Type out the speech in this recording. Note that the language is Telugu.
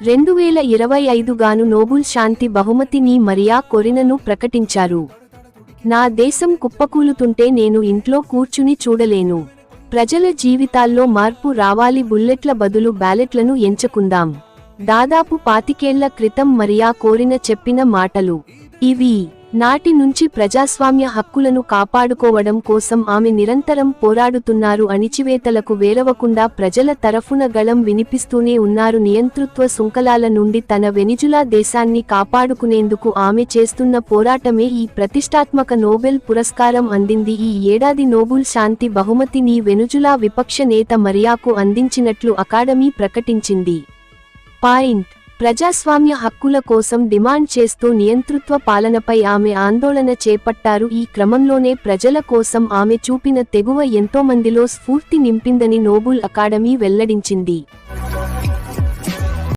2025 గాను నోబుల్ శాంతి బహుమతిని మరియా కొరినను ప్రకటించారు. నా దేశం కుప్పకూలుతుంటే నేను ఇంట్లో కూర్చుని చూడలేను. ప్రజల జీవితాల్లో మార్పు రావాలి, బుల్లెట్ల బదులు బ్యాలెట్లను ఎంచుకుందాం. దాదాపు 25 ఏళ్ల క్రితం మరియా కొరిన చెప్పిన మాటలు ఇవి. నాటి నుంచి ప్రజాస్వామ్య హక్కులను కాపాడుకోవడం కోసం ఆమె నిరంతరం పోరాడుతున్నారు. అణిచివేతలకు వేరవకుండా ప్రజల తరఫున గళం వినిపిస్తూనే ఉన్నారు. నియంతృత్వ సుంకలాల నుండి తన వెనిజులా దేశాన్ని కాపాడుకునేందుకు ఆమె చేస్తున్న పోరాటమే ఈ ప్రతిష్టాత్మక నోబెల్ పురస్కారం అందింది. ఈ ఏడాది నోబెల్ శాంతి బహుమతిని వెనుజులా విపక్ష నేత మరియాకు అందించినట్లు అకాడమీ ప్రకటించింది. ప్రజాస్వామ్య హక్కుల కోసం డిమాండ్ చేస్తూ నియంతృత్వ పాలనపై ఆమె ఆందోళన చేపట్టారు. ఈ క్రమంలోనే ప్రజల కోసం ఆమె చూపిన తెగువ ఎంతోమందిలో స్ఫూర్తి నింపిందని నోబెల్ అకాడమీ వెల్లడించింది.